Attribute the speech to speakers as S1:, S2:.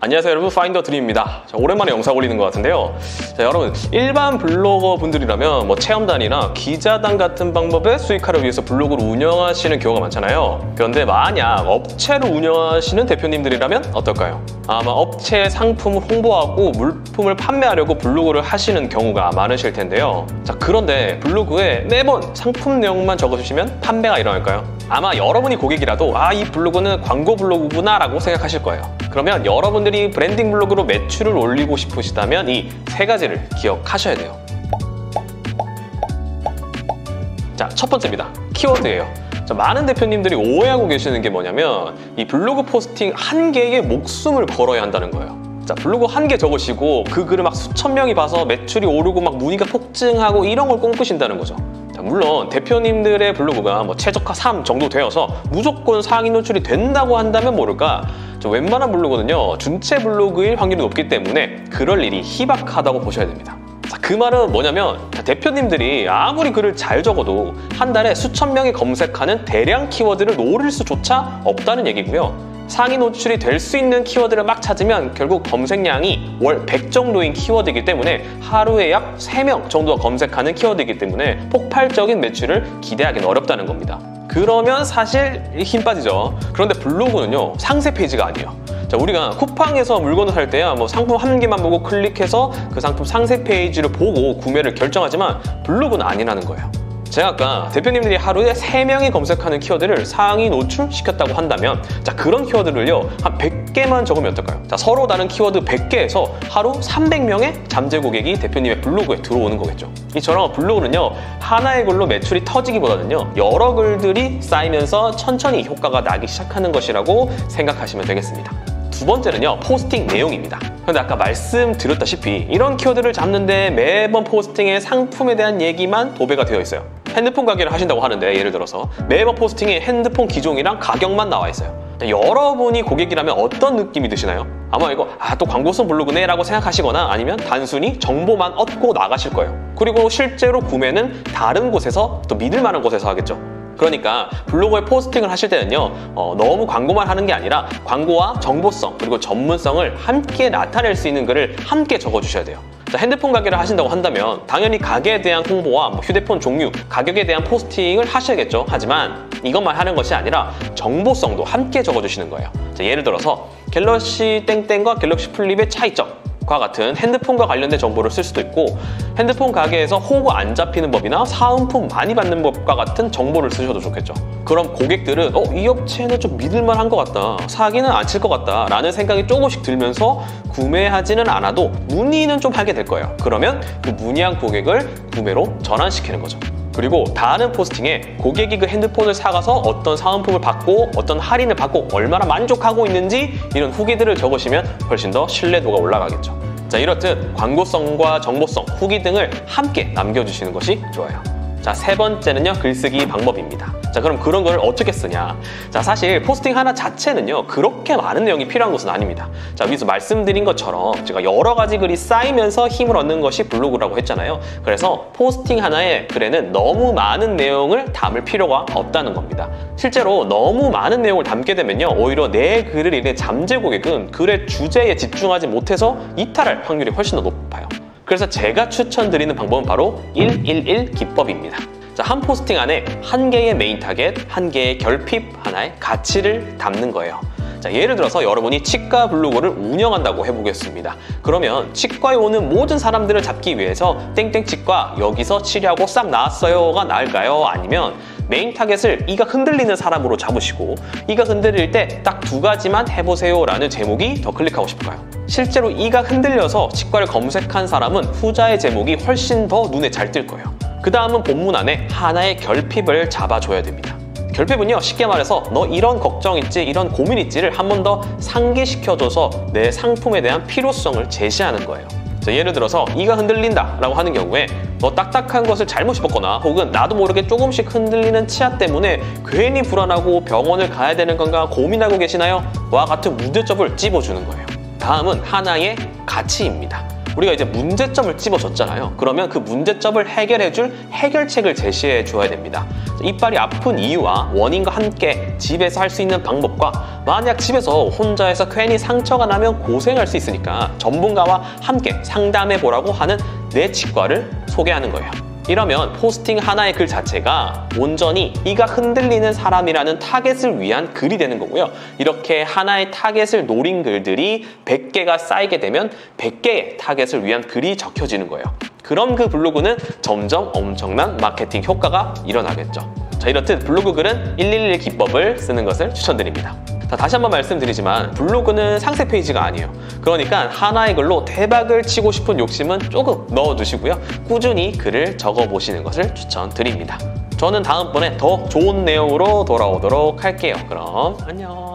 S1: 안녕하세요 여러분, 파인더 드림입니다. 오랜만에 영상 올리는 것 같은데요. 여러분, 일반 블로거 분들이라면 체험단이나 기자단 같은 방법의 수익화를 위해서 블로그를 운영하시는 경우가 많잖아요. 그런데 만약 업체를 운영하시는 대표님들이라면 어떨까요? 아마 업체의 상품을 홍보하고 물품을 판매하려고 블로그를 하시는 경우가 많으실 텐데요. 그런데 블로그에 매번 상품 내용만 적어주시면 판매가 일어날까요? 아마 여러분이 고객이라도 이 블로그는 광고 블로그구나 라고 생각하실 거예요. 그러면 여러분들이 브랜딩 블로그로 매출을 올리고 싶으시다면 이 세 가지를 기억하셔야 돼요. 첫 번째입니다. 키워드예요. 많은 대표님들이 오해하고 계시는 게 뭐냐면 이 블로그 포스팅 한 개에 목숨을 걸어야 한다는 거예요. 블로그 한 개 적으시고 그 글을 수천 명이 봐서 매출이 오르고 문의가 폭증하고 이런 걸 꿈꾸신다는 거죠. 물론 대표님들의 블로그가 최적화 3 정도 되어서 무조건 상위 노출이 된다고 한다면 모를까, 웬만한 블로그는요 준체 블로그일 확률이 높기 때문에 그럴 일이 희박하다고 보셔야 됩니다. 그 말은 뭐냐면 대표님들이 아무리 글을 잘 적어도 한 달에 수천 명이 검색하는 대량 키워드를 노릴 수조차 없다는 얘기고요. 상위 노출이 될 수 있는 키워드를 찾으면 결국 검색량이 월 100 정도인 키워드이기 때문에 하루에 약 3명 정도가 검색하는 키워드이기 때문에 폭발적인 매출을 기대하기는 어렵다는 겁니다. 그러면 사실 힘 빠지죠. 그런데 블로그는요 상세 페이지가 아니에요. 우리가 쿠팡에서 물건을 살 때야 상품 한 개만 보고 클릭해서 그 상품 상세 페이지를 보고 구매를 결정하지만 블로그는 아니라는 거예요. 제가 아까 대표님들이 하루에 3명이 검색하는 키워드를 상위 노출시켰다고 한다면 그런 키워드를요 한 100개만 적으면 어떨까요? 서로 다른 키워드 100개에서 하루 300명의 잠재 고객이 대표님의 블로그에 들어오는 거겠죠. 이처럼 블로그는요 하나의 글로 매출이 터지기보다는요 여러 글들이 쌓이면서 천천히 효과가 나기 시작하는 것이라고 생각하시면 되겠습니다. 두 번째는요 포스팅 내용입니다. 그런데 아까 말씀드렸다시피 이런 키워드를 잡는데 매번 포스팅에 상품에 대한 얘기만 도배가 되어 있어요. 핸드폰 가게를 하신다고 하는데 예를 들어서 매번 포스팅에 핸드폰 기종이랑 가격만 나와 있어요. 여러분이 고객이라면 어떤 느낌이 드시나요? 아마 이거 또 광고성 블로그네 라고 생각하시거나 아니면 단순히 정보만 얻고 나가실 거예요. 그리고 실제로 구매는 다른 곳에서 또 믿을 만한 곳에서 하겠죠. 그러니까 블로그에 포스팅을 하실 때는요 너무 광고만 하는 게 아니라 광고와 정보성 그리고 전문성을 함께 나타낼 수 있는 글을 함께 적어주셔야 돼요. 핸드폰 가게를 하신다고 한다면 당연히 가게에 대한 홍보와 휴대폰 종류, 가격에 대한 포스팅을 하셔야겠죠. 하지만 이것만 하는 것이 아니라 정보성도 함께 적어주시는 거예요. 예를 들어서 갤럭시 땡땡과 갤럭시 플립의 차이점 과 같은 핸드폰과 관련된 정보를 쓸 수도 있고, 핸드폰 가게에서 호구 안 잡히는 법이나 사은품 많이 받는 법과 같은 정보를 쓰셔도 좋겠죠. 그럼 고객들은 이 업체는 좀 믿을만한 것 같다, 사기는 안 칠 것 같다 라는 생각이 조금씩 들면서 구매하지는 않아도 문의는 좀 하게 될 거예요. 그러면 그 문의한 고객을 구매로 전환시키는 거죠. 그리고 다른 포스팅에 고객이 그 핸드폰을 사가서 어떤 사은품을 받고 어떤 할인을 받고 얼마나 만족하고 있는지 이런 후기들을 적으시면 훨씬 더 신뢰도가 올라가겠죠. 이렇듯 광고성과 정보성, 후기 등을 함께 남겨주시는 것이 좋아요. 세 번째는요 글쓰기 방법입니다. 그럼 그런 걸 어떻게 쓰냐? 사실 포스팅 하나 자체는요 그렇게 많은 내용이 필요한 것은 아닙니다. 위에서 말씀드린 것처럼 제가 여러 가지 글이 쌓이면서 힘을 얻는 것이 블로그라고 했잖아요. 그래서 포스팅 하나의 글에는 너무 많은 내용을 담을 필요가 없다는 겁니다. 실제로 너무 많은 내용을 담게 되면요 오히려 내 글을 읽는 잠재 고객은 글의 주제에 집중하지 못해서 이탈할 확률이 훨씬 더 높아요. 그래서 제가 추천드리는 방법은 바로 111 기법입니다. 한 포스팅 안에 한 개의 메인 타겟, 한 개의 결핍 하나의 가치를 담는 거예요. 예를 들어서 여러분이 치과 블로그를 운영한다고 해보겠습니다. 그러면 치과에 오는 모든 사람들을 잡기 위해서 땡땡 치과 여기서 치료하고 싹 나았어요가 나을까요? 아니면 메인 타겟을 이가 흔들리는 사람으로 잡으시고 이가 흔들릴 때 딱 2가지만 해보세요 라는 제목이 더 클릭하고 싶을까요? 실제로 이가 흔들려서 치과를 검색한 사람은 후자의 제목이 훨씬 더 눈에 잘 띌 거예요. 그 다음은 본문 안에 하나의 결핍을 잡아줘야 됩니다. 결핍은요 쉽게 말해서 너 이런 걱정 있지, 이런 고민 있지를 한 번 더 상기시켜줘서 내 상품에 대한 필요성을 제시하는 거예요. 예를 들어서 이가 흔들린다 라고 하는 경우에 너 딱딱한 것을 잘못 씹었거나 혹은 나도 모르게 조금씩 흔들리는 치아 때문에 괜히 불안하고 병원을 가야 되는 건가 고민하고 계시나요? 와 같은 문제점을 찝어주는 거예요. 다음은 하나의 가치입니다. 우리가 이제 문제점을 찝어줬잖아요. 그러면 그 문제점을 해결해줄 해결책을 제시해 줘야 됩니다. 이빨이 아픈 이유와 원인과 함께 집에서 할 수 있는 방법과 만약 집에서 혼자 해서 괜히 상처가 나면 고생할 수 있으니까 전문가와 함께 상담해 보라고 하는 내 치과를 소개하는 거예요. 이러면 포스팅 하나의 글 자체가 온전히 이가 흔들리는 사람이라는 타겟을 위한 글이 되는 거고요. 이렇게 하나의 타겟을 노린 글들이 100개가 쌓이게 되면 100개의 타겟을 위한 글이 적혀지는 거예요. 그럼 그 블로그는 점점 엄청난 마케팅 효과가 일어나겠죠. 자, 이렇듯 블로그 글은 111 기법을 쓰는 것을 추천드립니다. 자, 다시 한번 말씀드리지만 블로그는 상세 페이지가 아니에요. 그러니까 하나의 글로 대박을 치고 싶은 욕심은 조금 넣어두시고요. 꾸준히 글을 적어보시는 것을 추천드립니다. 저는 다음번에 더 좋은 내용으로 돌아오도록 할게요. 그럼 안녕.